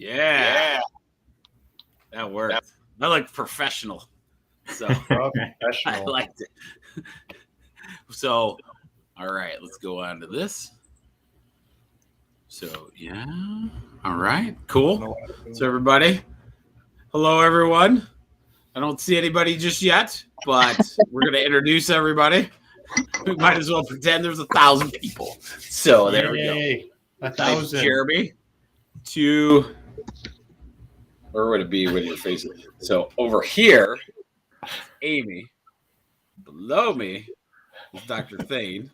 Yeah. That worked. I look professional. So I liked it. So, all right, let's go on to this. So, yeah. All right, cool. So, everybody, hello, everyone. I don't see anybody just yet, but we're going to introduce everybody. We might as well pretend there's 1,000 people. So, there we go. 1,000. Jeremy to, where would it be when you're facing? So, over here, Amy. Below me is Dr. Thane.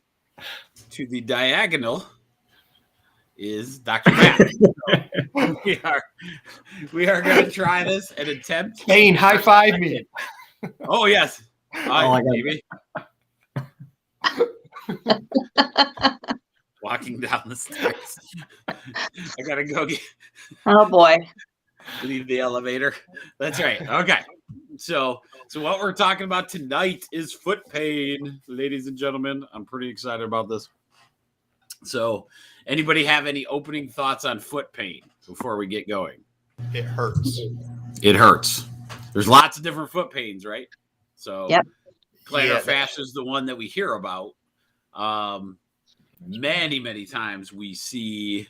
To the diagonal is Dr. Matt. we are going to try this and attempt. Thane, high five me. Oh, yes. Baby. Walking down the stairs. I got to go get. Oh, boy. Leave the elevator. That's right. Okay. So what we're talking about tonight is foot pain, ladies and gentlemen. I'm pretty excited about this. So, anybody have any opening thoughts on foot pain before we get going? It hurts. It hurts. There's lots of different foot pains, right? So, yep. Plantar fascia is the one that we hear about. Many times we see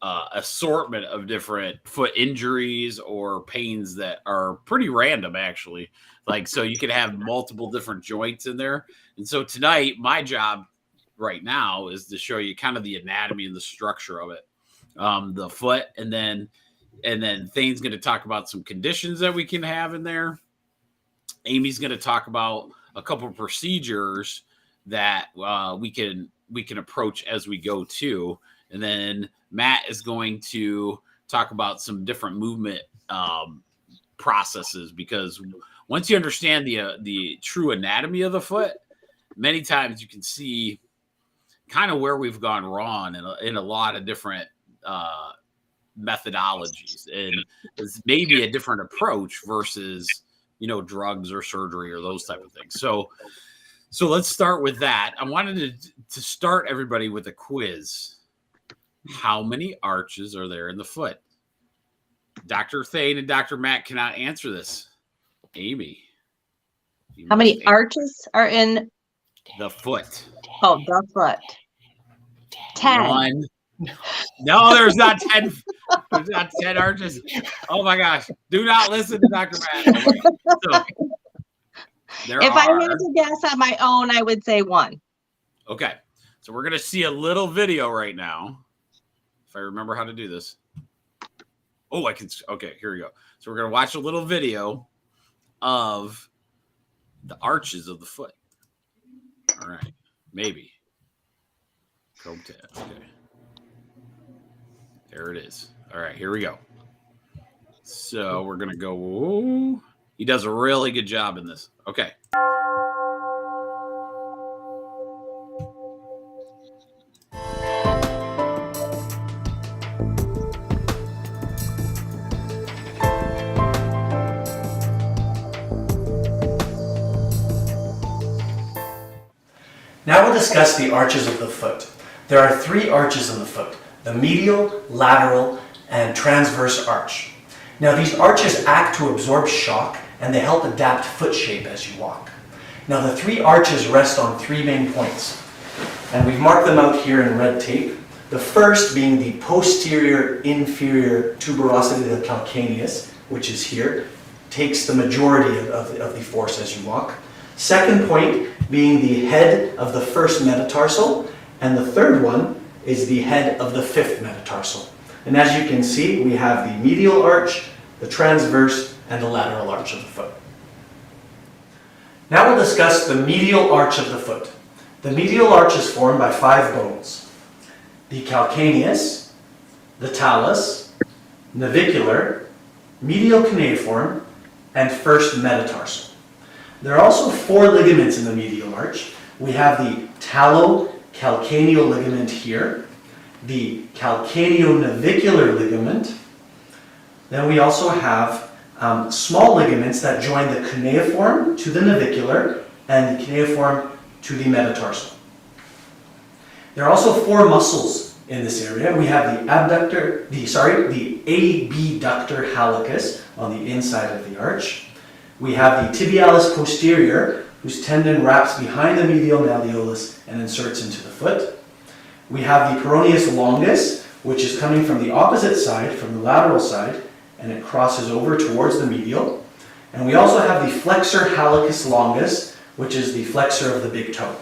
assortment of different foot injuries or pains that are pretty random, actually. Like, so you could have multiple different joints in there. And so tonight, my job right now is to show you kind of the anatomy and the structure of it, the foot, and then Thane's going to talk about some conditions that we can have in there. Amy's going to talk about a couple of procedures that we can approach as we go too. And then Matt is going to talk about some different movement processes, because once you understand the true anatomy of the foot, many times you can see kind of where we've gone wrong in a lot of different methodologies, and it's maybe a different approach versus drugs or surgery or those type of things. So let's start with that. I wanted to start everybody with a quiz. How many arches are there in the foot? Dr. Thane and Dr. Matt cannot answer this. Amy. How many arches are in the foot? Oh, the foot. 10. One. No, there's not 10. There's not 10 arches. Oh my gosh. Do not listen to Dr. Matt. If I had to guess on my own, I would say 1. Okay. So we're going to see a little video right now. If I remember how to do this. Oh, I can. Okay, here we go. So we're going to watch a little video of the arches of the foot. All right. Maybe. Chrome tab. Okay. There it is. All right, here we go. So we're going to go. Whoa. He does a really good job in this. Okay. Now we'll discuss the arches of the foot. There are 3 arches in the foot: the medial, lateral, and transverse arch. Now these arches act to absorb shock, and they help adapt foot shape as you walk. Now the 3 arches rest on 3 main points, and we've marked them out here in red tape. The first being the posterior inferior tuberosity of the calcaneus, which is here, takes the majority of the force as you walk. Second point being the head of the first metatarsal, and the third one is the head of the 5th metatarsal. And as you can see, we have the medial arch, the transverse, and the lateral arch of the foot. Now we'll discuss the medial arch of the foot. The medial arch is formed by 5 bones: the calcaneus, the talus, navicular, medial cuneiform, and first metatarsal. There are also 4 ligaments in the medial arch. We have the talocalcaneal ligament here, the calcaneonavicular ligament. Then we also have small ligaments that join the cuneiform to the navicular and the cuneiform to the metatarsal. There are also 4 muscles in this area. We have the abductor, the abductor hallucis on the inside of the arch. We have the tibialis posterior, whose tendon wraps behind the medial malleolus and inserts into the foot. We have the peroneus longus, which is coming from the opposite side, from the lateral side, and it crosses over towards the medial. And we also have the flexor hallucis longus, which is the flexor of the big toe.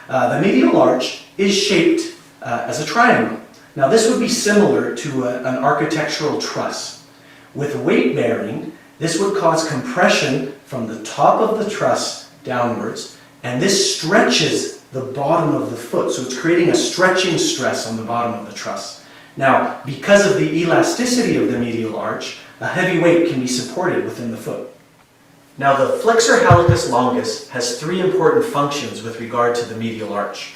The medial arch is shaped as a triangle. Now this would be similar to an architectural truss. With weight bearing, this would cause compression from the top of the truss downwards, and this stretches the bottom of the foot, so it's creating a stretching stress on the bottom of the truss. Now, because of the elasticity of the medial arch, a heavy weight can be supported within the foot. Now, the flexor hallucis longus has three important functions with regard to the medial arch.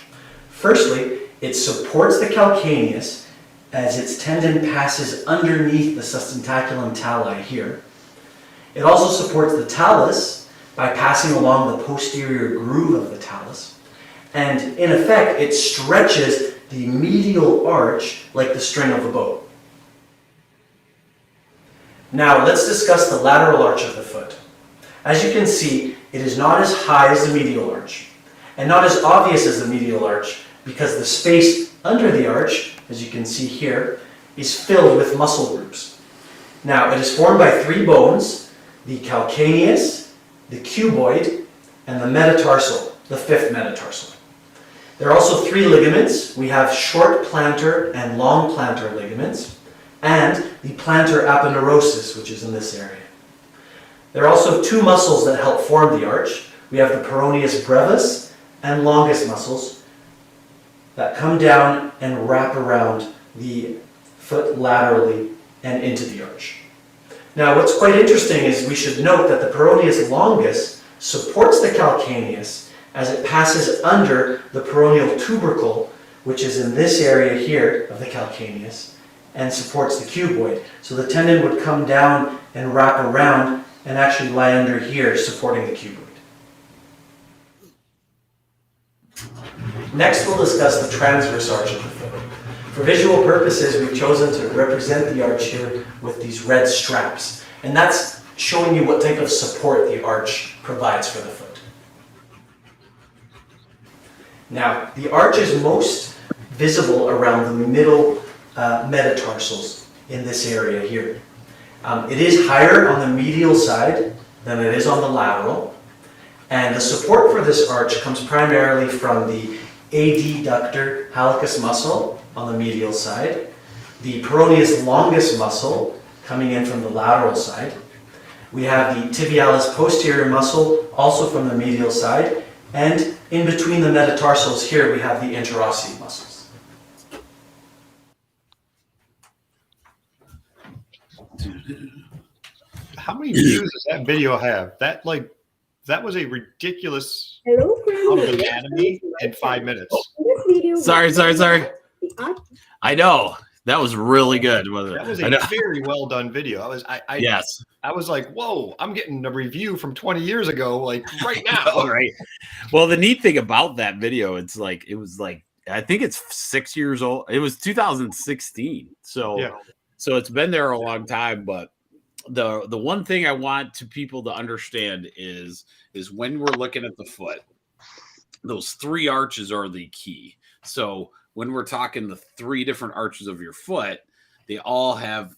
Firstly, it supports the calcaneus as its tendon passes underneath the sustentaculum tali here. It also supports the talus by passing along the posterior groove of the talus. And in effect, it stretches the medial arch like the string of a boat. Now, let's discuss the lateral arch of the foot. As you can see, it is not as high as the medial arch, and not as obvious as the medial arch because the space under the arch, as you can see here, is filled with muscle groups. Now, it is formed by three bones, the calcaneus, the cuboid, and the metatarsal, the fifth metatarsal. There are also three ligaments. We have short plantar and long plantar ligaments, and the plantar aponeurosis, which is in this area. There are also two muscles that help form the arch. We have the peroneus brevis and longus muscles that come down and wrap around the foot laterally and into the arch. Now, what's quite interesting is we should note that the peroneus longus supports the calcaneus as it passes under the peroneal tubercle, which is in this area here of the calcaneus, and supports the cuboid. So the tendon would come down and wrap around and actually lie under here, supporting the cuboid. Next, we'll discuss the transverse arch of the foot. For visual purposes, we've chosen to represent the arch here with these red straps. And that's showing you what type of support the arch provides for the foot. Now, the arch is most visible around the middle metatarsals in this area here. It is higher on the medial side than it is on the lateral. And the support for this arch comes primarily from the adductor hallucis muscle on the medial side, the peroneus longus muscle coming in from the lateral side. We have the tibialis posterior muscle also from the medial side, and in between the metatarsals here we have the interosseous muscles. How many views does that video have? That was a ridiculous Hello, amount of friends. anatomy in 5 minutes. This video Sorry. I know. That was really good. Wasn't That it? was I a know. very well done video. Yes. I was like, whoa, I'm getting a review from 20 years ago, like right now. All right. Well, the neat thing about that video, it was like, I think it's 6 years old. It was 2016. So, Yeah. so it's been there a long time. But the one thing I want to people to understand is when we're looking at the foot, those three arches are the key. So when we're talking the three different arches of your foot, they all have,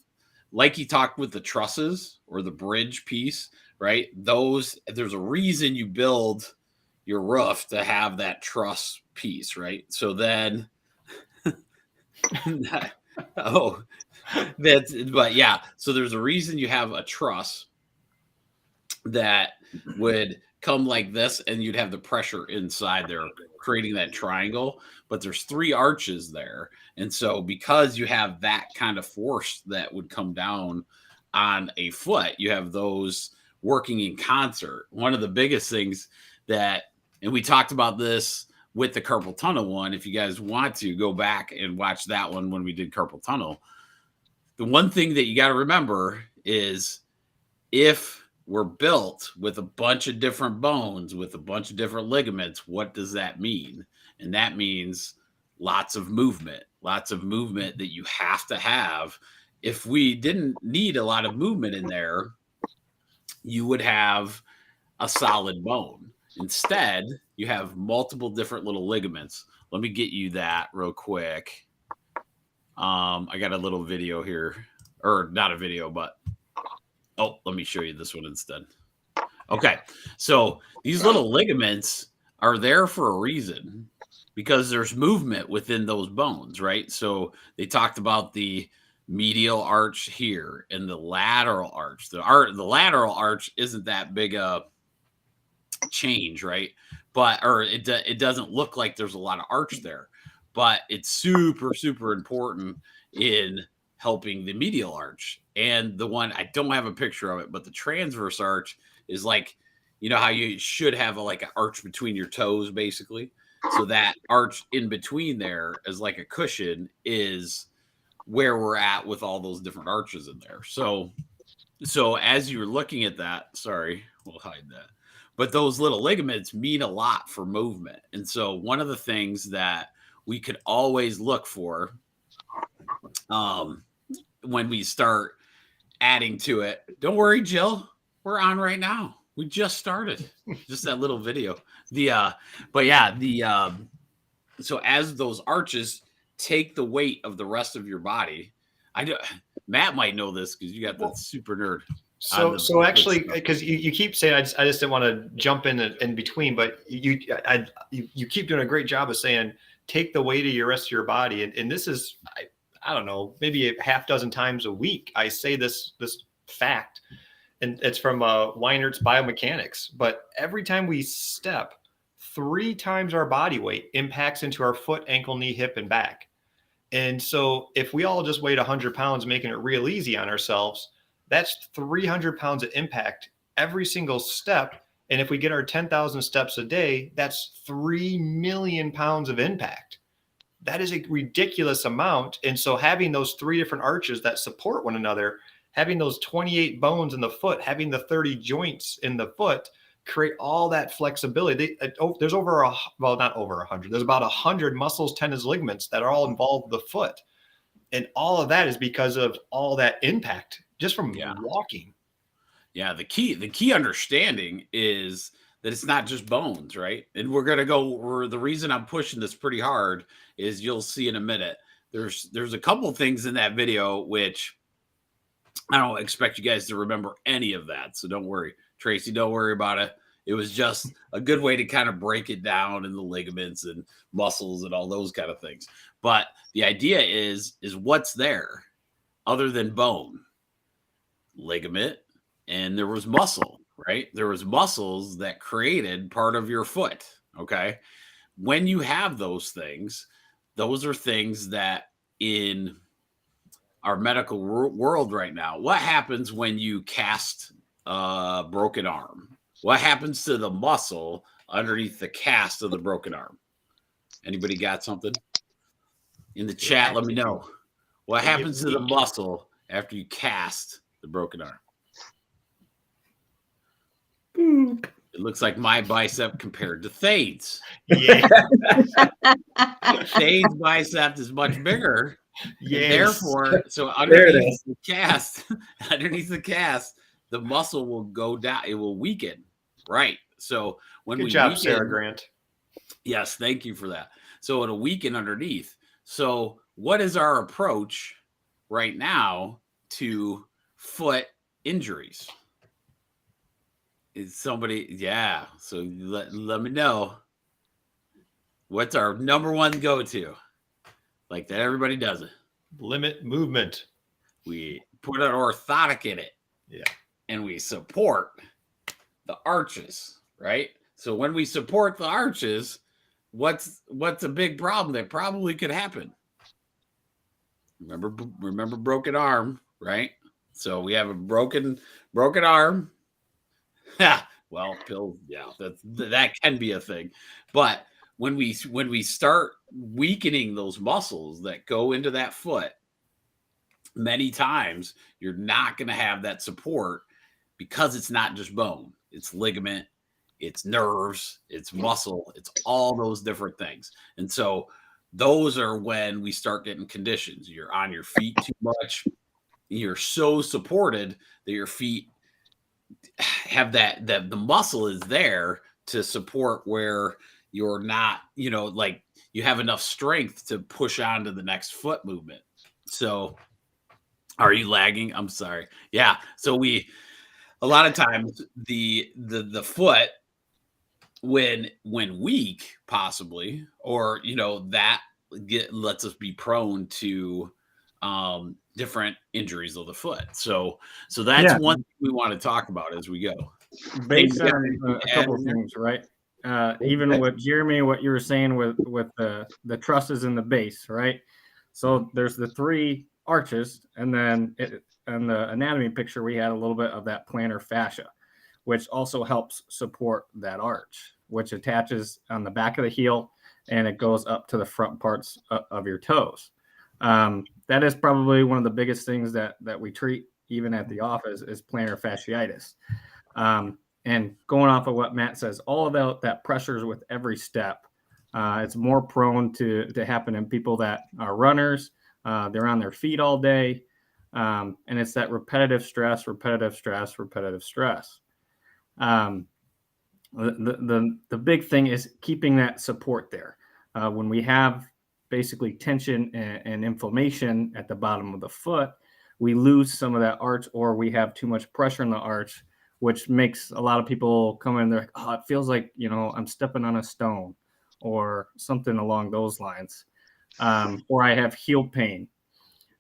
like you talked with the trusses or the bridge piece, right? There's a reason you build your roof to have that truss piece, right? So then, but yeah, so there's a reason you have a truss that would come like this, and you'd have the pressure inside there, creating that triangle. But there's three arches there. And so because you have that kind of force that would come down on a foot, you have those working in concert. One of the biggest things that, and we talked about this with the carpal tunnel one, if you guys want to go back and watch that one when we did carpal tunnel, the one thing that you got to remember is if we're built with a bunch of different bones, with a bunch of different ligaments, what does that mean? And that means lots of movement. lots of movement that you have to have. If we didn't need a lot of movement in there, you would have a solid bone. Instead, you have multiple different little ligaments. Let me get you that real quick. I got a little video here, or not a video, but let me show you this one instead. Okay, so these little ligaments are there for a reason, because there's movement within those bones, right? So they talked about the medial arch here and the lateral arch. The lateral arch isn't that big a change, right? But it doesn't look like there's a lot of arch there, but it's super, super important in helping the medial arch. And the one, I don't have a picture of it, but the transverse arch is like, you know how you should have like an arch between your toes, basically. So that arch in between there is like a cushion, is where we're at with all those different arches in there. So as you're looking at that, sorry, we'll hide that. But those little ligaments mean a lot for movement. And so one of the things that we could always look for when we start adding to it, don't worry, Jill, we're on right now. We just started. Just that little video. So as those arches take the weight of the rest of your body, Matt might know this because you got the super nerd. So actually, because you keep saying, I just didn't want to jump in between, but you keep doing a great job of saying, take the weight of your rest of your body. And this is, I don't know, maybe a half dozen times a week I say this fact, and it's from Weinert's Biomechanics. But every time we step, 3 times our body weight impacts into our foot, ankle, knee, hip, and back. And so if we all just weighed 100 pounds, making it real easy on ourselves, that's 300 pounds of impact every single step. And if we get our 10,000 steps a day, that's 3 million pounds of impact. That is a ridiculous amount. And so having those 3 different arches that support one another, having those 28 bones in the foot, having the 30 joints in the foot, create all that flexibility. There's not over 100. There's about 100 muscles, tendons, ligaments that are all involved with the foot. And all of that is because of all that impact just from walking. Yeah, the key understanding is that it's not just bones, right? And we're gonna go. The reason I'm pushing this pretty hard is you'll see in a minute. There's a couple things in that video which I don't expect you guys to remember any of that, so don't worry, Tracy. Don't worry about it. It was just a good way to kind of break it down in the ligaments and muscles and all those kind of things. But the idea is what's there other than bone, ligament, and there was muscle, right? There was muscles that created part of your foot. Okay. When you have those things, those are things that in our medical world right now, what happens when you cast a broken arm? What happens to the muscle underneath the cast of the broken arm? Anybody got something? In the chat, let me know. What happens to the muscle after you cast the broken arm? Boop. It looks like my bicep compared to Thane's. Yeah. Thane's bicep is much bigger. Yes. Therefore, so underneath the cast, the muscle will go down. It will weaken. Right. So when Good job, Sarah Grant. Yes, thank you for that. So it'll weaken underneath. So what is our approach right now to foot injuries? Is somebody, yeah. So let me know. What's our number one go-to? Like that everybody does it. Limit movement. We put an orthotic in it. Yeah. And we support the arches, right? So when we support the arches, what's a big problem that probably could happen? Remember broken arm, right? So we have a broken arm. Well, pills, yeah, that can be a thing. But when we start weakening those muscles that go into that foot, many times you're not going to have that support because it's not just bone. It's ligament, it's nerves, it's muscle, it's all those different things. And so those are when we start getting conditions. You're on your feet too much. You're so supported that your feet have that the muscle is there to support where you're not, like you have enough strength to push on to the next foot movement. So are you lagging? I'm sorry. Yeah. So a lot of times the foot when weak possibly, or that lets us be prone to different injuries of the foot. So that's Yeah. one thing we want to talk about as we go. Based Hey, you got on anything a to add couple of in there? things, right? Even with Jeremy, what you were saying with the trusses in the base, right? So there's the 3 arches, and then in the anatomy picture, we had a little bit of that plantar fascia, which also helps support that arch, which attaches on the back of the heel and it goes up to the front parts of your toes. That is probably one of the biggest things that we treat even at the office is plantar fasciitis. And going off of what Matt says, all of that pressures with every step. It's more prone to happen in people that are runners. They're on their feet all day. And it's that repetitive stress. The big thing is keeping that support there. When we have basically tension and inflammation at the bottom of the foot, we lose some of that arch, or we have too much pressure in the arch, which makes a lot of people come in. They're like, oh, it feels like, I'm stepping on a stone or something along those lines. Or I have heel pain.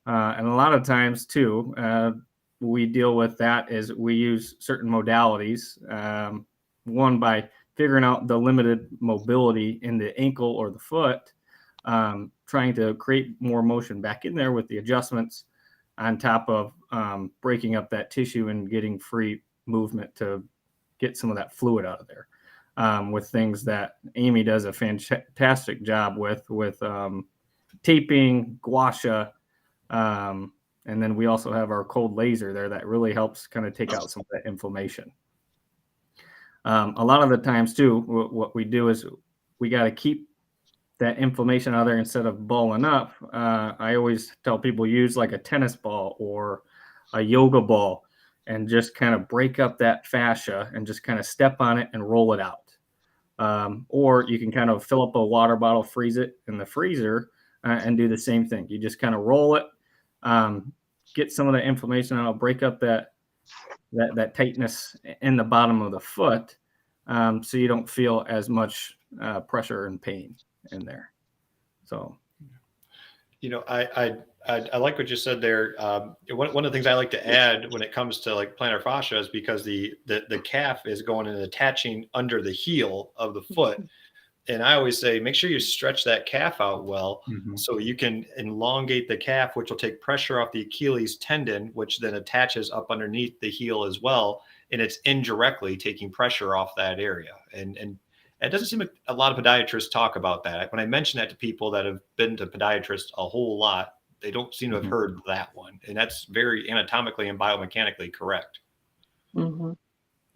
And a lot of times too, we deal with that is we use certain modalities. One, by figuring out the limited mobility in the ankle or the foot, trying to create more motion back in there with the adjustments on top of breaking up that tissue and getting free movement to get some of that fluid out of there. With things that Amy does a fantastic job with taping, Gua Sha, and then we also have our cold laser there that really helps kind of take out some of that inflammation. A lot of the times too, what we do is we got to keep that inflammation out there instead of balling up. I always tell people use like a tennis ball or a yoga ball and just kind of break up that fascia and just kind of step on it and roll it out. Or you can kind of fill up a water bottle, freeze it in the freezer, and do the same thing. You just kind of roll it, get some of the inflammation out, break up that tightness in the bottom of the foot, so you don't feel as much pressure and pain in there. So, I like what you said there. One of the things I like to add when it comes to like plantar fascia is because the calf is going and attaching under the heel of the foot. And I always say, make sure you stretch that calf out well, so you can elongate the calf, which will take pressure off the Achilles tendon, which then attaches up underneath the heel as well. And it's indirectly taking pressure off that area. And it doesn't seem like a lot of podiatrists talk about that. When I mention that to people that have been to podiatrists a whole lot, they don't seem to have heard that one. And that's very anatomically and biomechanically correct.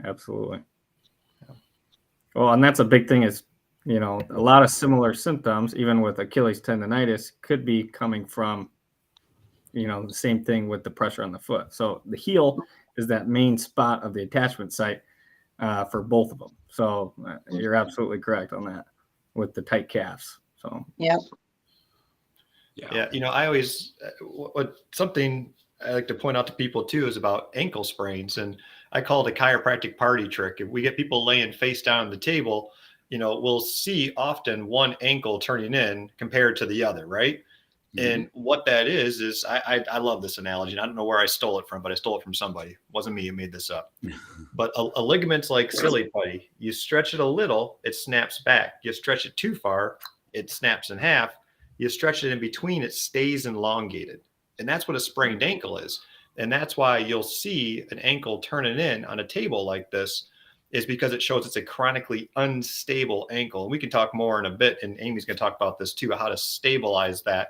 Absolutely. Well, and that's a big thing is, a lot of similar symptoms, even with Achilles tendonitis, could be coming from, the same thing with the pressure on the foot. So the heel is that main spot of the attachment site for both of them. So you're absolutely correct on that with the tight calves. So, Yep. Yeah. I always, something I like to point out to people too is about ankle sprains. And I call it a chiropractic party trick. If we get people laying face down on the table, we'll see often one ankle turning in compared to the other, right? And what that is I love this analogy. And I don't know where I stole it from, but I stole it from somebody. It wasn't me who made this up. But a ligament's like silly putty. You stretch it a little, it snaps back. You stretch it too far, it snaps in half. You stretch it in between, it stays elongated. And that's what a sprained ankle is. And that's why you'll see an ankle turning in on a table like this, is because it shows it's a chronically unstable ankle. And we can talk more in a bit, and Amy's going to talk about this too, how to stabilize that.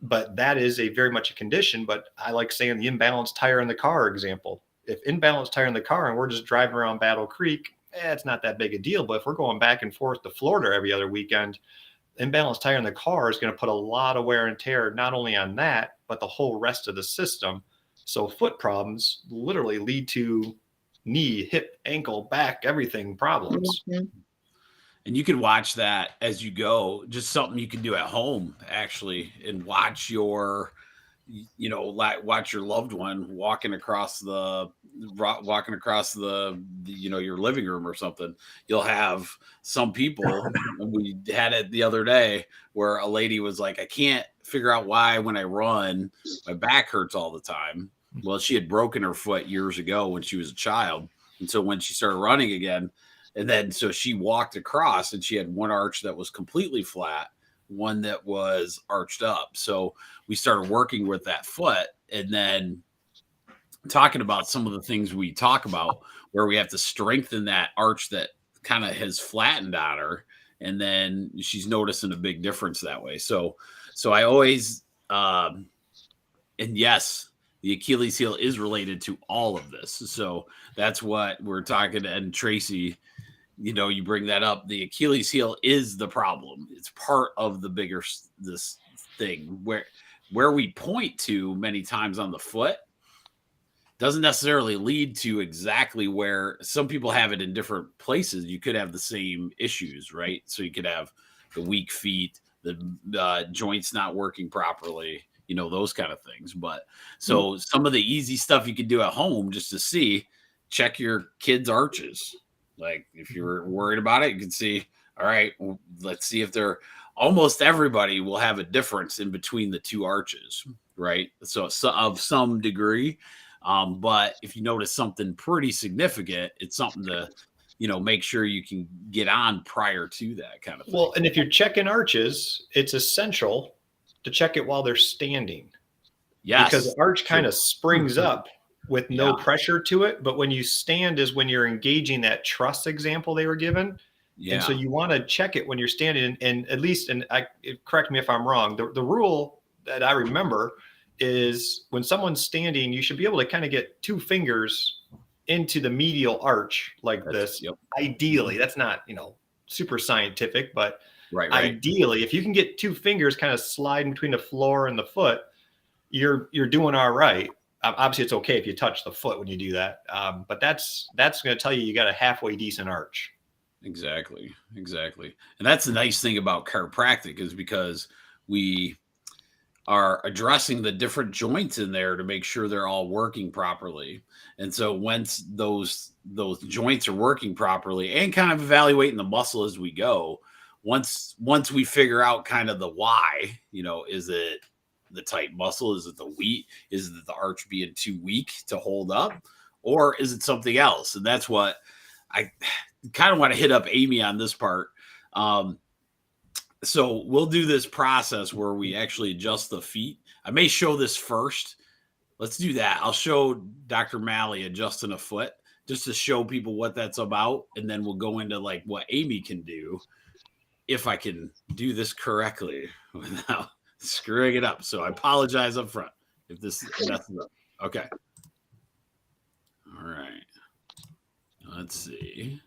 But that is very much a condition. But I like saying the imbalanced tire in the car example. If imbalanced tire in the car and we're just driving around Battle Creek, it's not that big a deal. But if we're going back and forth to Florida every other weekend, imbalanced tire in the car is going to put a lot of wear and tear, not only on that, but the whole rest of the system. So foot problems literally lead to knee, hip, ankle, back, everything problems. Mhm. And you can watch that as you go, just something you can do at home actually, and watch your, watch your loved one walking across the your living room or something. You'll have some people, we had it the other day where a lady was like, I can't figure out why when I run, my back hurts all the time. Well, she had broken her foot years ago when she was a child. And so when she started running again, and then so she walked across and she had one arch that was completely flat, one that was arched up. So we started working with that foot and then talking about some of the things we talk about where we have to strengthen that arch that kind of has flattened on her. And then she's noticing a big difference that way. So I always, and yes, the Achilles heel is related to all of this. So that's what we're talking. And Tracy, you bring that up. The Achilles heel is the problem. It's part of the bigger this thing where we point to many times on the foot doesn't necessarily lead to exactly where some people have it in different places. You could have the same issues, right? So you could have the weak feet, the joints not working properly, those kind of things. But so some of the easy stuff you can do at home just to see, check your kids' arches. Like if you're worried about it, you can see, all right, well, let's see if almost everybody will have a difference in between the two arches, right? So of some degree. But if you notice something pretty significant, it's something to, make sure you can get on prior to that kind of thing. Well, and if you're checking arches, it's essential to check it while they're standing. Yes. Because the arch kind of springs up with no pressure to it. But when you stand is when you're engaging that truss example they were given. Yeah. And so you want to check it when you're standing. And at least, correct me if I'm wrong, the rule that I remember is when someone's standing, you should be able to kind of get 2 fingers into the medial arch like this. Yep. Ideally, that's not, super scientific, but right. Ideally, if you can get 2 fingers kind of sliding between the floor and the foot, you're doing all right. Obviously, it's okay if you touch the foot when you do that. But that's going to tell you got a halfway decent arch. Exactly. And that's the nice thing about chiropractic is because we are addressing the different joints in there to make sure they're all working properly. And so once those joints are working properly and kind of evaluating the muscle as we go, once we figure out kind of the why, is it the tight muscle? Is it the weak? Is it the arch being too weak to hold up? Or is it something else? And that's what I kind of want to hit up Amy on this part. So we'll do this process where we actually adjust the feet. I may show this first. Let's do that. I'll show Dr. Malley adjusting a foot just to show people what that's about. And then we'll go into like what Amy can do if I can do this correctly without screwing it up. So I apologize up front if this messes up. Okay. All right. Let's see.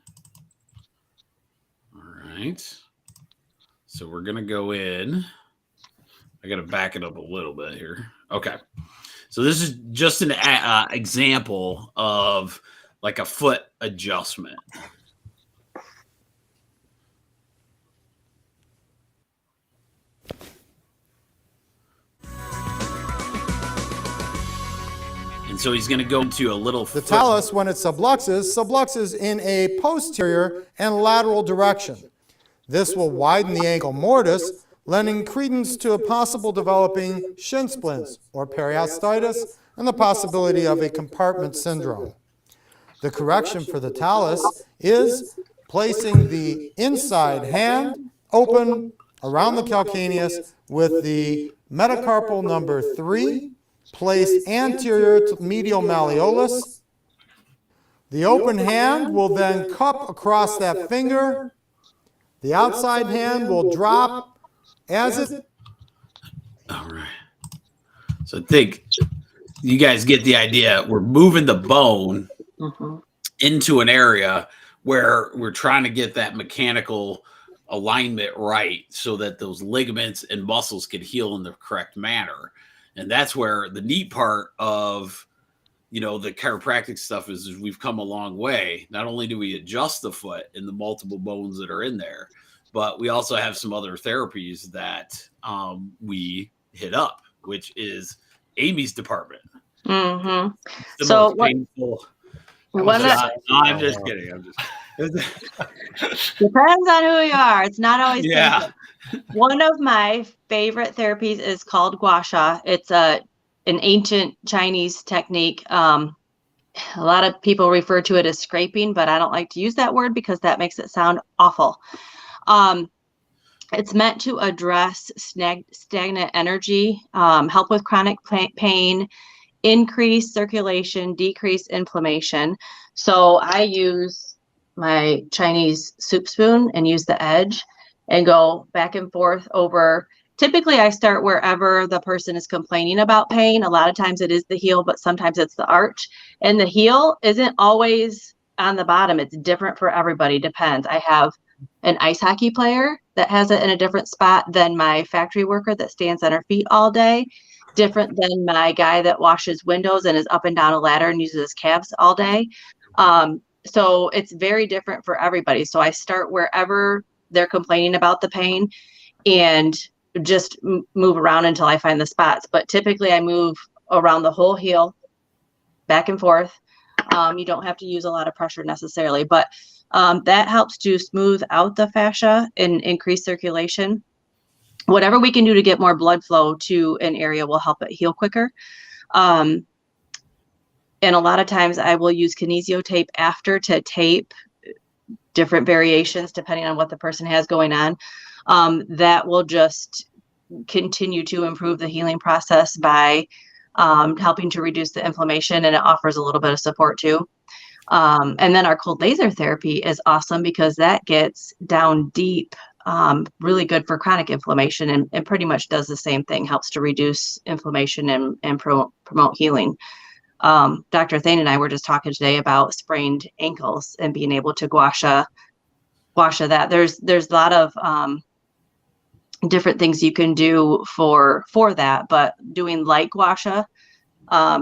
All right. So we're going to go in. I got to back it up a little bit here. Okay. So this is just an example of like a foot adjustment. And so he's going to go into a little The talus, when it subluxes in a posterior and lateral direction. This will widen the ankle mortise, lending credence to a possible developing shin splints or periostitis and the possibility of a compartment syndrome. The correction for the talus is placing the inside hand open around the calcaneus with the metacarpal number 3 placed anterior to medial malleolus. The open hand will then cup across that finger. The outside hand will drop as it. All right. So I think you guys get the idea. We're moving the bone into an area where we're trying to get that mechanical alignment right so that those ligaments and muscles can heal in the correct manner. And that's where the neat part of, you know, the chiropractic stuff is we've come a long way. Not only do we adjust the foot and the multiple bones that are in there, but we also have some other therapies that we hit up, which is Amy's department. Mm-hmm. The So most painful. I'm just kidding. Depends on who you are. It's not always Yeah. painful. One of my favorite therapies is called Gua Sha. It's an ancient Chinese technique. A lot of people refer to it as scraping, but I don't like to use that word because that makes it sound awful. It's meant to address stagnant energy, help with chronic pain, increase circulation, decrease inflammation. So I use my Chinese soup spoon and use the edge and go back and forth over. Typically, I start wherever the person is complaining about pain. A lot of times it is the heel, but sometimes it's the arch. And the heel isn't always on the bottom. It's different for everybody. Depends. I have an ice hockey player that has it in a different spot than my factory worker that stands on her feet all day. Different than my guy that washes windows and is up and down a ladder and uses his calves all day. So it's very different for everybody. So I start wherever they're complaining about the pain and just move around until I find the spots. But typically I move around the whole heel, back and forth. You don't have to use a lot of pressure necessarily, but that helps to smooth out the fascia and increase circulation. Whatever we can do to get more blood flow to an area will help it heal quicker. And a lot of times I will use Kinesio tape after to tape different variations depending on what the person has going on. That will just continue to improve the healing process by helping to reduce the inflammation, and it offers a little bit of support too. And then our cold laser therapy is awesome because that gets down deep, really good for chronic inflammation, and pretty much does the same thing, helps to reduce inflammation and promote healing. Dr. Thane and I were just talking today about sprained ankles and being able to gua sha that. There's a lot of different things you can do for that, but doing light gua sha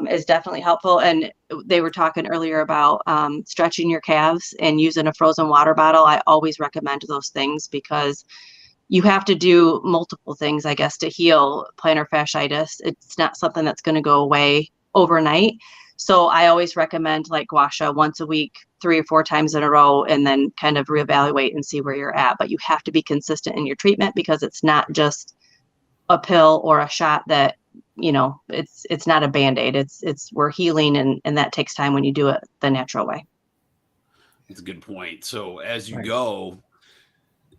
is definitely helpful. And they were talking earlier about stretching your calves and using a frozen water bottle. I always recommend those things because you have to do multiple things, I guess, to heal plantar fasciitis. It's not something that's going to go away overnight. So I always recommend like Gua Sha once a week, 3 or 4 times in a row, and then kind of reevaluate and see where you're at. But you have to be consistent in your treatment because it's not just a pill or a shot that, you know, it's not a Band-Aid. It's we're healing, and that takes time when you do it the natural way. That's a good point. So as you go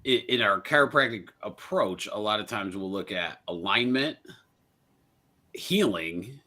in our chiropractic approach, a lot of times we'll look at alignment, healing,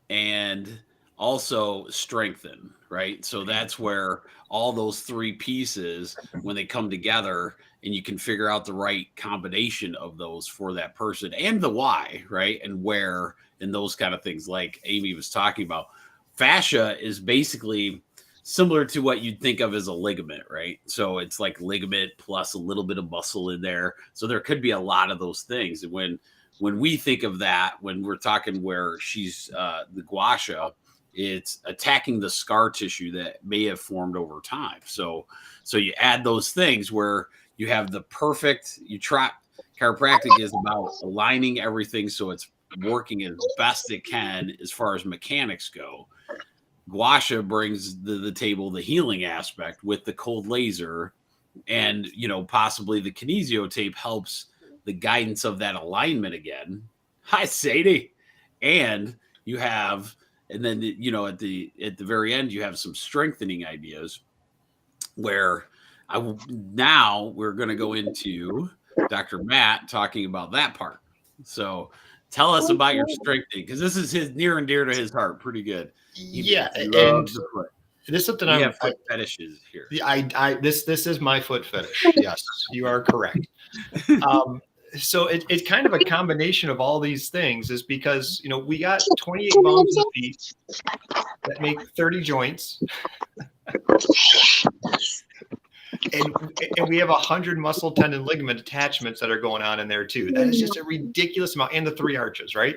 and also strengthen, right? So that's where all those 3 pieces, when they come together and you can figure out the right combination of those for that person and the why, right? And where, and those kind of things like Amy was talking about. Fascia is basically similar to what you'd think of as a ligament, right? So it's like ligament plus a little bit of muscle in there. So there could be a lot of those things. And when we think of that, when we're talking where she's the Gua Sha, it's attacking the scar tissue that may have formed over time. So you add those things where you have the perfect, chiropractic is about aligning everything so it's working as best it can as far as mechanics go. Gua Sha brings to the table the healing aspect with the cold laser, and, you know, possibly the Kinesio tape helps the guidance of that alignment again. Hi, Sadie. And you have, and then, you know, at the very end, you have some strengthening ideas where now we're going to go into Dr. Matt talking about that part. So tell us about your strengthening, because this is his near and dear to his heart. Pretty good. Yeah, and this is something I have foot fetishes here. This is my foot fetish. Yes, you are correct. So it's kind of a combination of all these things, is because, you know, we got 28 bones in the feet that make 30 joints. and we have 100 muscle, tendon, ligament attachments that are going on in there too. That is just a ridiculous amount, and the 3 arches, right?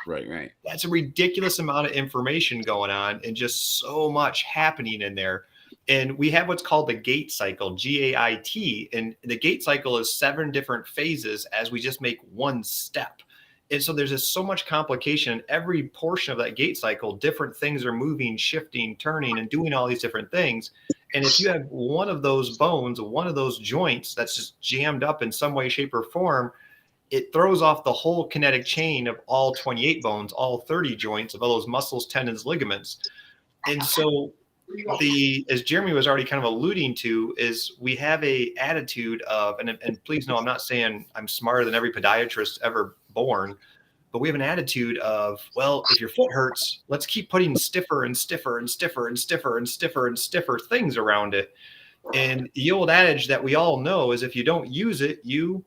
Right. That's a ridiculous amount of information going on, and just so much happening in there. And we have what's called the gait cycle, GAIT, and the gait cycle is 7 different phases as we just make one step. And so there's just so much complication. Every portion of that gait cycle, different things are moving, shifting, turning, and doing all these different things. And if you have one of those bones, one of those joints that's just jammed up in some way, shape, or form, it throws off the whole kinetic chain of all 28 bones, all 30 joints of all those muscles, tendons, ligaments. And so as Jeremy was already kind of alluding to, is we have a attitude of, and please know, I'm not saying I'm smarter than every podiatrist ever born, but we have an attitude of, well, if your foot hurts, let's keep putting stiffer and stiffer and stiffer and stiffer and stiffer and stiffer things around it. And the old adage that we all know is if you don't use it, you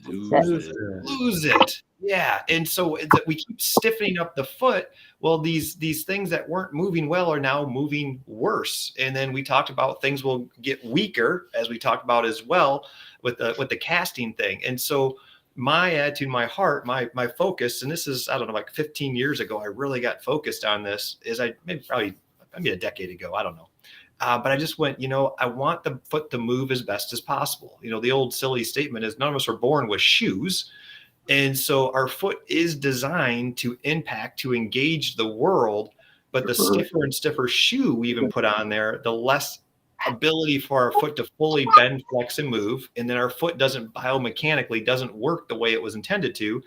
lose it. Yeah. And so that we keep stiffening up the foot. Well, these things that weren't moving well are now moving worse. And then we talked about things will get weaker, as we talked about as well with the casting thing. And so my attitude, my heart, my focus, and this is, I don't know, like 15 years ago, I really got focused on this, is maybe a decade ago, I don't know. But I just went, I want the foot to move as best as possible. The old silly statement is none of us are born with shoes. And so our foot is designed to impact, to engage the world. But the stiffer and stiffer shoe we even put on there, the less ability for our foot to fully bend, flex, and move. And then our foot doesn't work the way it was intended to.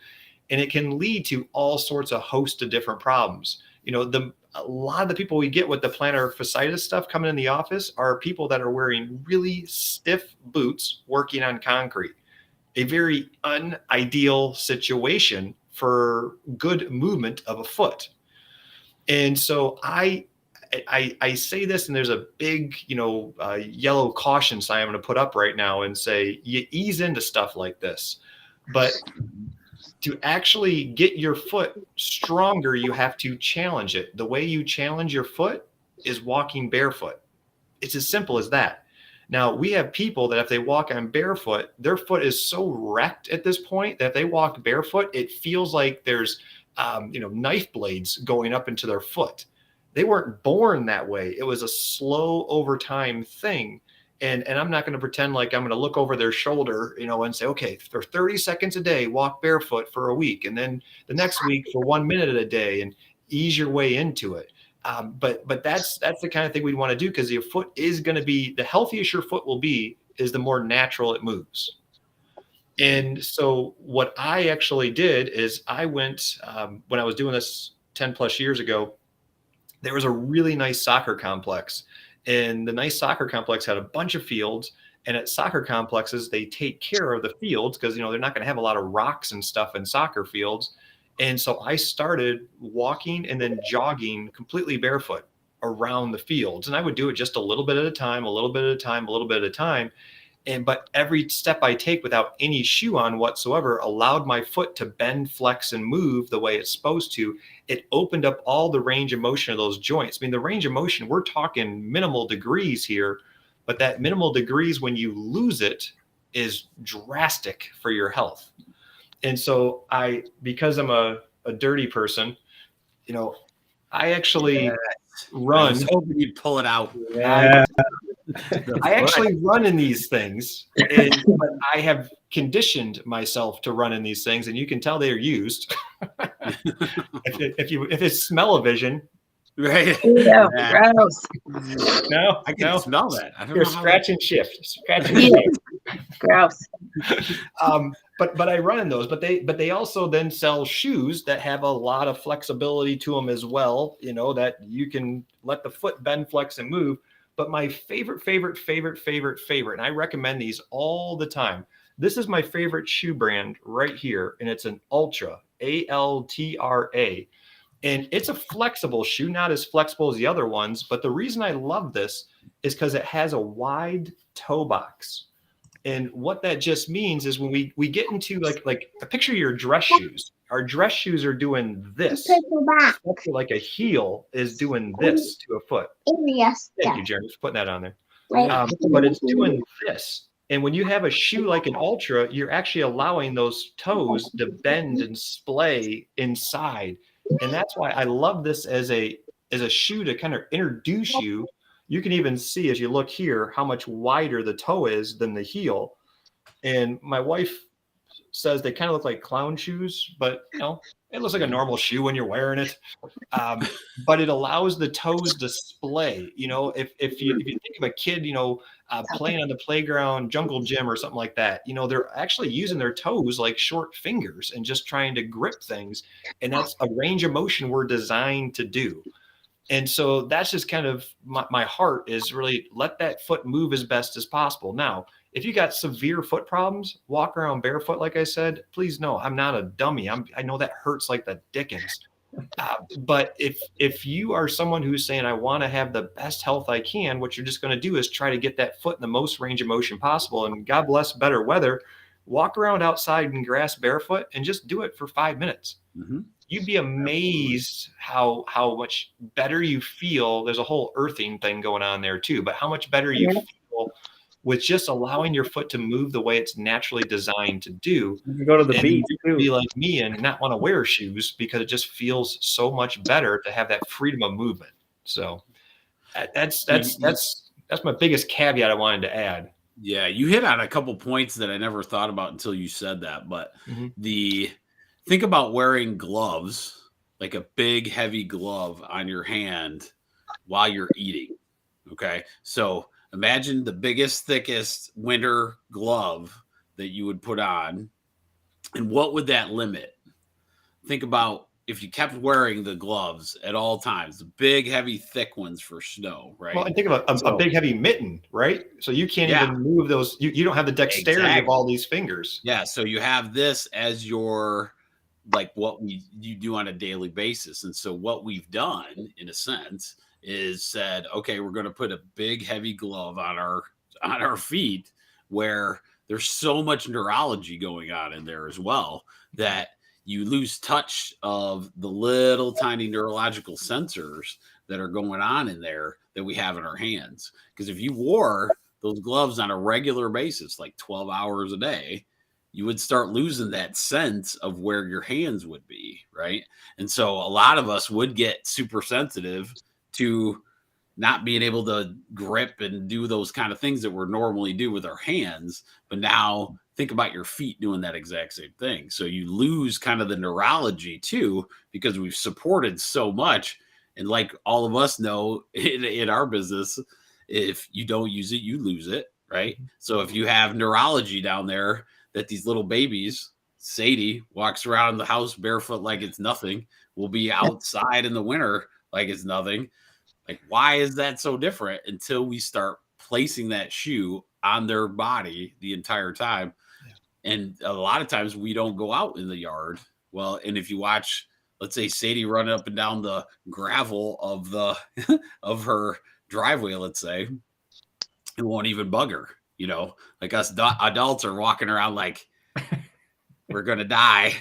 And it can lead to all sorts of host of different problems. A lot of the people we get with the plantar fasciitis stuff coming in the office are people that are wearing really stiff boots working on concrete. A very unideal situation for good movement of a foot. And so I say this, and there's a big, yellow caution sign I'm going to put up right now and say, you ease into stuff like this. But to actually get your foot stronger, you have to challenge it. The way you challenge your foot is walking barefoot. It's as simple as that. Now, we have people that if they walk on barefoot, their foot is so wrecked at this point that if they walk barefoot, it feels like there's, knife blades going up into their foot. They weren't born that way. It was a slow over time thing. And I'm not going to pretend like I'm going to look over their shoulder, and say, okay, for 30 seconds a day, walk barefoot for a week. And then the next week for 1 minute a day, and ease your way into it. But that's the kind of thing we want to do, because your foot is going to be, the healthiest your foot will be is the more natural it moves. And so what I actually did is I went, when I was doing this 10 plus years ago, there was a really nice soccer complex. And the nice soccer complex had a bunch of fields. And at soccer complexes, they take care of the fields because, they're not going to have a lot of rocks and stuff in soccer fields. And so I started walking and then jogging completely barefoot around the fields. And I would do it just a little bit at a time, a little bit at a time, a little bit at a time. But every step I take without any shoe on whatsoever allowed my foot to bend, flex, and move the way it's supposed to. It opened up all the range of motion of those joints. I mean, the range of motion, we're talking minimal degrees here, but that minimal degrees, when you lose it, is drastic for your health. And so because I'm a dirty person, I actually run. I was hoping you'd pull it out. Yeah. I actually run in these things, but I have conditioned myself to run in these things, and you can tell they are used. if it's smell-o-vision, right? Yeah, gross. No, I can smell that. I don't You're know how scratch and shift. Scratch and shift. Gross. But I run in those. But they also then sell shoes that have a lot of flexibility to them as well. That you can let the foot bend, flex, and move. But my favorite, and I recommend these all the time. This is my favorite shoe brand right here, and it's an Ultra, Altra. And it's a flexible shoe, not as flexible as the other ones. But the reason I love this is because it has a wide toe box. And what that just means is when we get into like a picture of your dress shoes, our dress shoes are doing this. Like a heel is doing this to a foot. Thank you, Jeremy, for putting that on there. but it's doing this. And when you have a shoe like an Ultra, you're actually allowing those toes to bend and splay inside. And that's why I love this as a shoe to kind of introduce you. You can even see as you look here how much wider the toe is than the heel. And my wife says they kind of look like clown shoes, but you know, it looks like a normal shoe when you're wearing it. But it allows the toes to splay. You know, if you think of a kid, you know, playing on the playground, jungle gym or something like that, you know, they're actually using their toes like short fingers and just trying to grip things. And that's a range of motion we're designed to do. And so that's just kind of my heart is really let that foot move as best as possible. Now, if you got severe foot problems, walk around barefoot, like I said, please no, I'm not a dummy. I know that hurts like the dickens. But if you are someone who's saying, I want to have the best health I can, what you're just going to do is try to get that foot in the most range of motion possible. And God bless better weather, walk around outside in grass barefoot and just do it for 5 minutes. Mm-hmm. You'd be amazed how much better you feel. There's a whole earthing thing going on there too, but how much better you feel with just allowing your foot to move the way it's naturally designed to do. You can go to the beach too. too. Be like me and not want to wear shoes because it just feels so much better to have that freedom of movement. So that's my biggest caveat I wanted to add. Yeah, you hit on a couple points that I never thought about until you said that. But think about wearing gloves, like a big, heavy glove on your hand while you're eating. Okay. So imagine the biggest, thickest winter glove that you would put on. And what would that limit? Think about if you kept wearing the gloves at all times, the big, heavy, thick ones for snow, right? Well, and think of a big, heavy mitten, right? So you can't even move those. You don't have the dexterity of all these fingers. Yeah. So you have this as your, like what you do on a daily basis. And so what we've done in a sense is said, okay, we're going to put a big heavy glove on our feet where there's so much neurology going on in there as well that you lose touch of the little tiny neurological sensors that are going on in there that we have in our hands. Because if you wore those gloves on a regular basis, like 12 hours a day, you would start losing that sense of where your hands would be, right? And so a lot of us would get super sensitive to not being able to grip and do those kind of things that we normally do with our hands. But now think about your feet doing that exact same thing. So you lose kind of the neurology too, because we've supported so much. And like all of us know in our business, if you don't use it, you lose it, right? So if you have neurology down there, that these little babies, Sadie walks around the house barefoot like it's nothing, will be outside in the winter like it's nothing. Like, why is that so different until we start placing that shoe on their body the entire time? Yeah. And a lot of times we don't go out in the yard. Well, and if you watch, let's say Sadie running up and down the gravel of the of her driveway, let's say, it won't even bug her. You know, like us adults are walking around like we're going to die.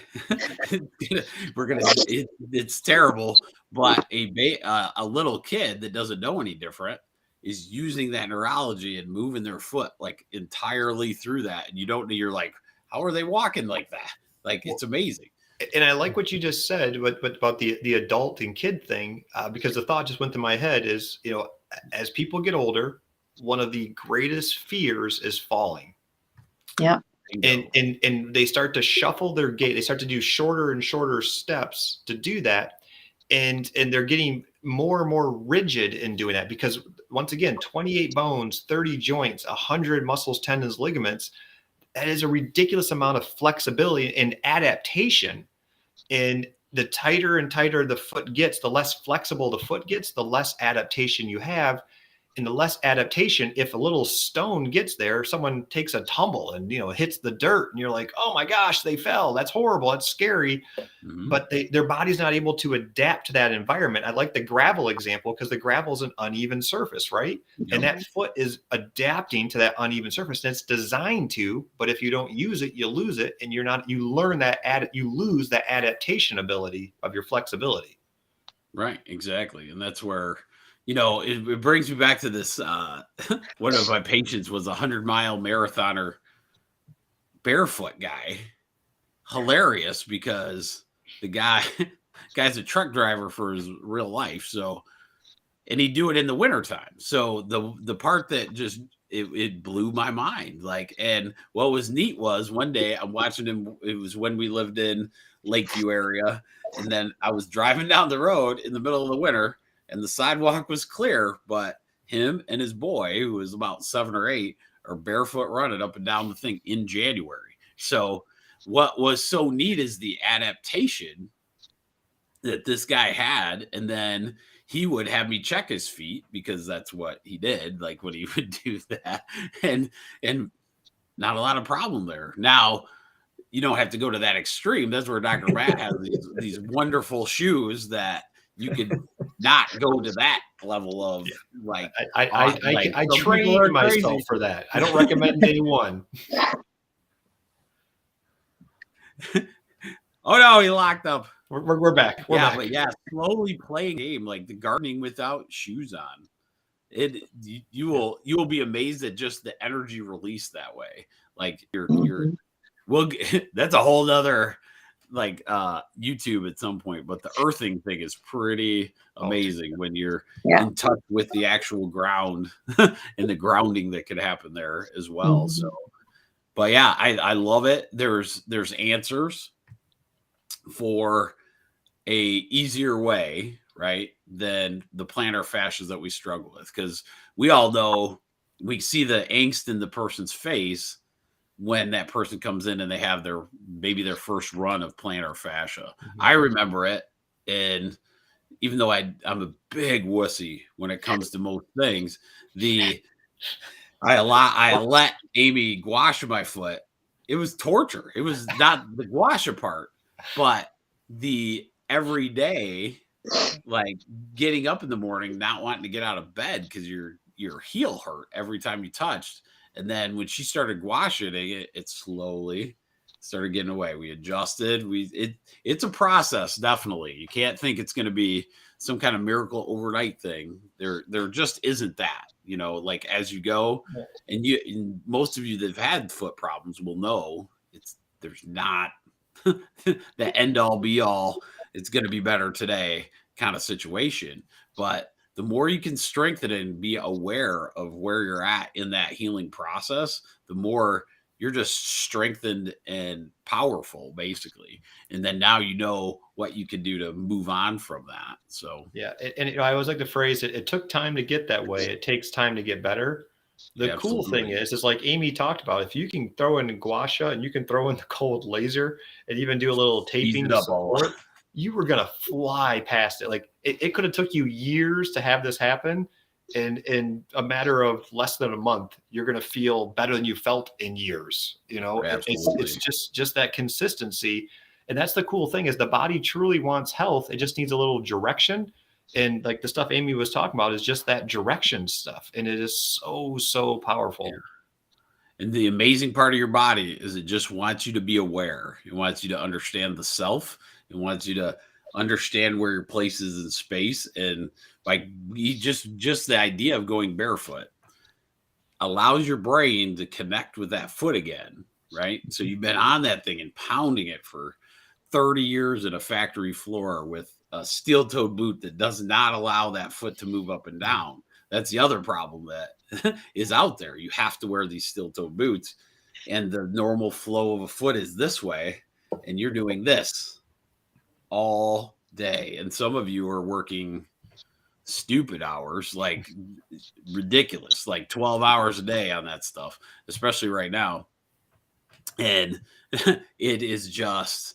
It's terrible. But a little kid that doesn't know any different is using that neurology and moving their foot like entirely through that. And you're like, how are they walking like that? Like, it's amazing. And I like what you just said, but about the adult and kid thing, because the thought just went through my head is, you know, as people get older, one of the greatest fears is falling. Yeah. And they start to shuffle their gait. They start to do shorter and shorter steps to do that. And they're getting more and more rigid in doing that because once again, 28 bones, 30 joints, 100 muscles, tendons, ligaments, that is a ridiculous amount of flexibility and adaptation. And the tighter and tighter the foot gets, the less flexible the foot gets, the less adaptation you have. And the less adaptation, if a little stone gets there, someone takes a tumble and, you know, hits the dirt and you're like, oh my gosh, they fell. That's horrible. That's scary. Mm-hmm. But their body's not able to adapt to that environment. I like the gravel example because the gravel is an uneven surface, right? Mm-hmm. And that foot is adapting to that uneven surface. And it's designed to, but if you don't use it, you lose it. And you lose that adaptation ability of your flexibility. Right. Exactly. And that's where, you know, it brings me back to this. One of my patients was a 100-mile marathoner, barefoot guy. Hilarious because the guy's a truck driver for his real life. So, and he'd do it in the wintertime. So the part that just, it blew my mind. Like, and what was neat was one day I'm watching him. It was when we lived in Lakeview area. And then I was driving down the road in the middle of the winter and the sidewalk was clear, but him and his boy, who was about 7 or 8, are barefoot running up and down the thing in January. So what was so neat is the adaptation that this guy had. And then he would have me check his feet because that's what he did, like when he would do that. And not a lot of problem there. Now, you don't have to go to that extreme. That's where Dr. Matt has these wonderful shoes that you could not go to that level of like. I trained myself for that. I don't recommend anyone. Oh no, he locked up. We're back. We're back. But yeah, slowly playing game like the gardening without shoes on. You will be amazed at just the energy release that way. Like that's a whole nother like YouTube at some point, but the earthing thing is pretty amazing when you're in touch with the actual ground and the grounding that could happen there as well. So, but yeah, I love it. There's answers for a easier way, right, than the plantar fascias that we struggle with, because we all know, we see the angst in the person's face when that person comes in and they have maybe their first run of plantar fascia. I remember it, and even though I'm a big wussy when it comes to most things, I let Amy Gua Sha my foot. It was torture. It was not the Gua Sha part, but the everyday, like getting up in the morning, not wanting to get out of bed because your heel hurt every time you touched. And then when she started Gua Shaing it slowly started getting away. We adjusted. It's a process, definitely. You can't think it's going to be some kind of miracle overnight thing. There just isn't that. You know, like as you go, and most of you that have had foot problems will know there's not the end all be all. It's going to be better today kind of situation. But the more you can strengthen it and be aware of where you're at in that healing process, the more you're just strengthened and powerful, basically. And then now you know what you can do to move on from that. So yeah, and I always like the phrase, it took time to get that way. It takes time to get better. The cool thing is like Amy talked about, if you can throw in Gua Sha and you can throw in the cold laser and even do a little taping to support, you were going to fly past it. Like it could have took you years to have this happen. And in a matter of less than a month, you're going to feel better than you felt in years. You know, it's just that consistency. And that's the cool thing, is the body truly wants health. It just needs a little direction. And like the stuff Amy was talking about is just that direction stuff. And it is so powerful. Yeah. And the amazing part of your body is it just wants you to be aware. It wants you to understand the self. It wants you to understand where your place is in space. And like just the idea of going barefoot allows your brain to connect with that foot again, right? So you've been on that thing and pounding it for 30 years in a factory floor with a steel-toed boot that does not allow that foot to move up and down. That's the other problem that is out there. You have to wear these steel-toed boots, and the normal flow of a foot is this way, and you're doing this all day. And some of you are working stupid hours, like ridiculous, like 12 hours a day on that stuff, especially right now. And it is just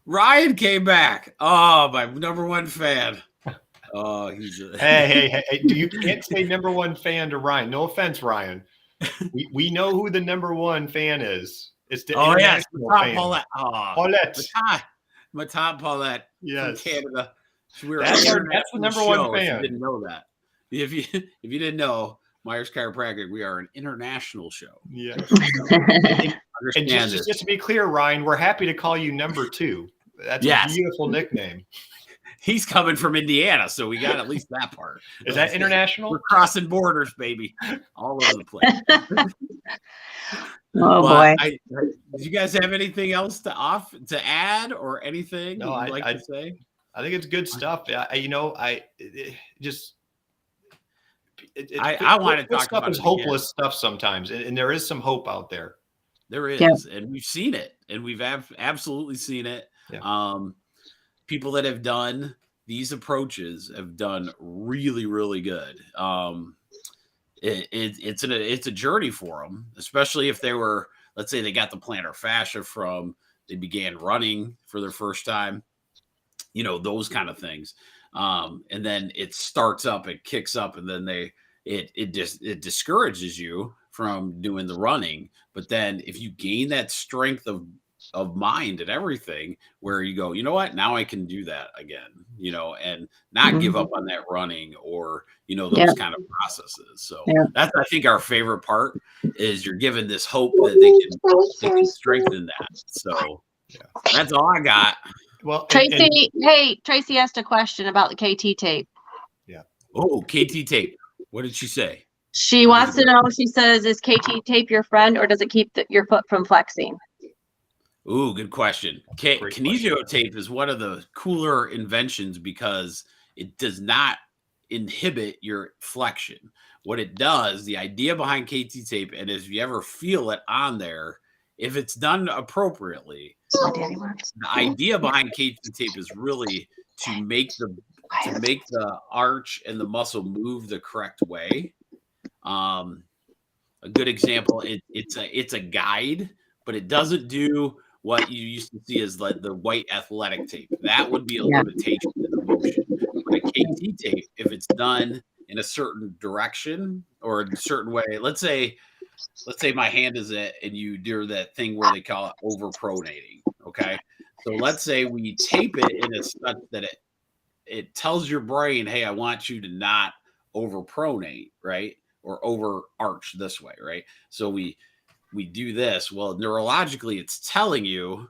Ryan came back. Oh, my number one fan. Oh, he's hey, you can't say number one fan to Ryan. No offense, Ryan. We know who the number one fan is. It's the international fan. Paulette. Matan Paulette, yes, from Canada. That's the number one fan. If you didn't know that. If you didn't know, Myers Chiropractic, we are an international show. Yeah. And just to be clear, Ryan, we're happy to call you number 2. That's a beautiful nickname. He's coming from Indiana, so we got at least that part. Is that international? We're crossing borders, baby, all over the place. Oh boy. Do you guys have anything else to add or anything No, you'd like to say? I think it's good stuff. I want to talk stuff about is it hopeless stuff sometimes, and there is some hope out there. There is, Yeah. and we've seen it, and we've absolutely seen it. Yeah. People that have done these approaches have done really, really good. It's a journey for them, especially if they were, let's say, they got the plantar fascia they began running for their first time, those kind of things. And then it starts up, it kicks up, and then it discourages you from doing the running. But then if you gain that strength of mind and everything, where you go, you know what, now I can do that again, and not give up on that running or, those kind of processes. So that's, I think, our favorite part is you're given this hope that they can strengthen that. So that's all I got. Well, Tracy, Tracy asked a question about the KT tape. Yeah. Oh, KT tape. What did she say? She wants to know, she says, is KT tape your friend or does it keep your foot from flexing? Ooh, good question. Kinesio Tape is one of the cooler inventions because it does not inhibit your flexion. What it does, the idea behind KT Tape, and if you ever feel it on there, if it's done appropriately, the idea behind KT Tape is really to make the arch and the muscle move the correct way. A good example, it's a guide, but it doesn't do what you used to see as like the white athletic tape. That would be a limitation in the motion. But a KT tape, if it's done in a certain direction or in a certain way, let's say my hand is and you do that thing where they call it overpronating. Okay. So let's say we tape it in a such that it tells your brain, hey, I want you to not overpronate, right? Or over arch this way, right? So we do this. Well, neurologically, it's telling you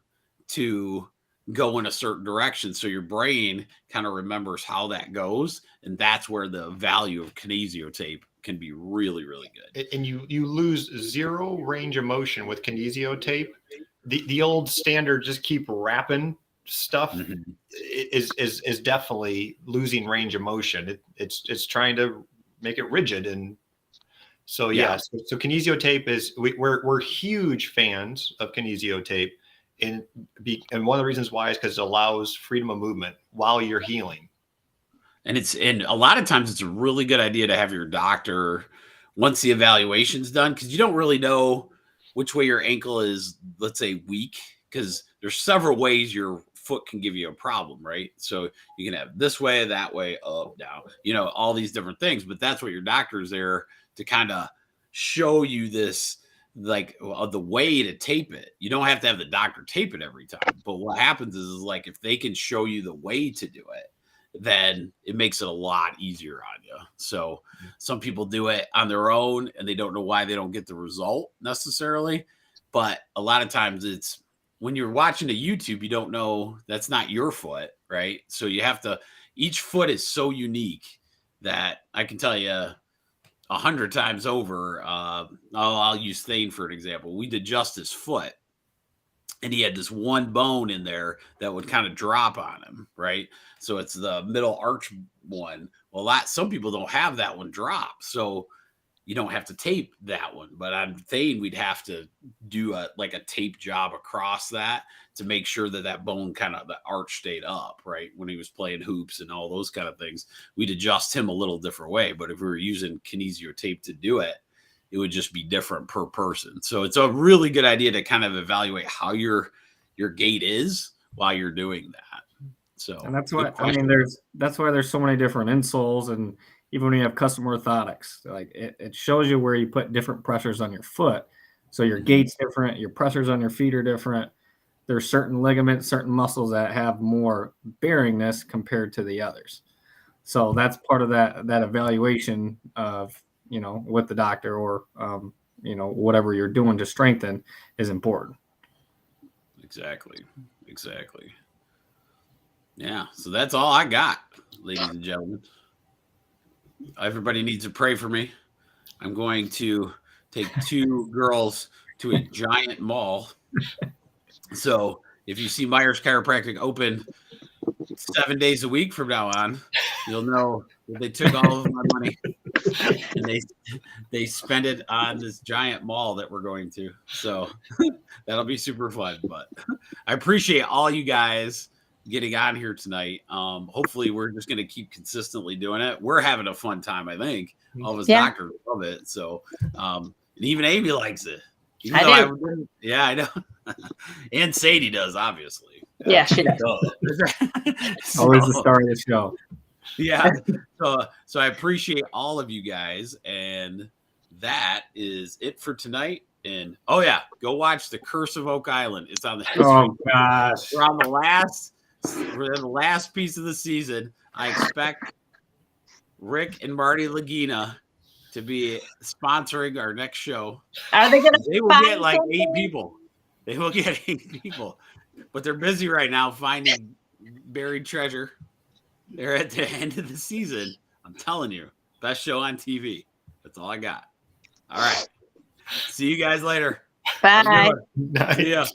to go in a certain direction. So your brain kind of remembers how that goes. And that's where the value of Kinesio Tape can be really, really good. And you lose zero range of motion with Kinesio Tape. The old standard, just keep wrapping stuff, is definitely losing range of motion. It's trying to make it rigid. And so, so Kinesio Tape we're huge fans of Kinesio Tape. And one of the reasons why is because it allows freedom of movement while you're healing. And a lot of times it's a really good idea to have your doctor, once the evaluation's done, because you don't really know which way your ankle is, let's say, weak, because there's several ways your foot can give you a problem, right? So you can have this way, that way, up, down, all these different things. But that's what your doctor is there to kind of show you this, like the way to tape it. You don't have to have the doctor tape it every time. But what happens is like if they can show you the way to do it, then it makes it a lot easier on you. So some people do it on their own and they don't know why they don't get the result necessarily. But a lot of times it's when you're watching a YouTube, you don't know that's not your foot, right? So you have to, each foot is so unique that I can tell you 100 times over. I'll use Thane for an example. We did just his foot. And he had this one bone in there that would kind of drop on him, right? So it's the middle arch one. Well, some people don't have that one drop, so you don't have to tape that one. But on Thane, we'd have to do a tape job across that to make sure that bone kind of the arch stayed up, right? When he was playing hoops and all those kind of things, we'd adjust him a little different way. But if we were using Kinesio Tape to do it, it would just be different per person. So it's a really good idea to kind of evaluate how your gait is while you're doing that. So, and that's why, that's why there's so many different insoles. And even when you have custom orthotics, like it shows you where you put different pressures on your foot. So your gait's different, your pressures on your feet are different. There's certain ligaments, certain muscles that have more bearingness compared to the others. So that's part of that evaluation of, with the doctor or, whatever you're doing to strengthen is important. Exactly. Yeah, so that's all I got, ladies and gentlemen. Everybody needs to pray for me. I'm going to take 2 girls to a giant mall. So if you see Myers Chiropractic open 7 days a week from now on, you'll know that they took all of my money and they spent it on this giant mall that we're going to. So that'll be super fun. But I appreciate all you guys getting on here tonight. Hopefully we're just going to keep consistently doing it. We're having a fun time, I think. All of us doctors love it. So and even Amy likes it. Even I do. I know. And Sadie does, obviously. Yeah, she does. Always the star of the show. Yeah. So I appreciate all of you guys. And that is it for tonight. And go watch The Curse of Oak Island. It's on the history. Oh gosh. We're in the last piece of the season. I expect Rick and Marty Lagina to be sponsoring our next show. Are they gonna? They will get like 8 people. They will get 8 people, but they're busy right now finding buried treasure. They're at the end of the season. I'm telling you, best show on TV. That's all I got. All right. See you guys later. Bye. Nice. See ya.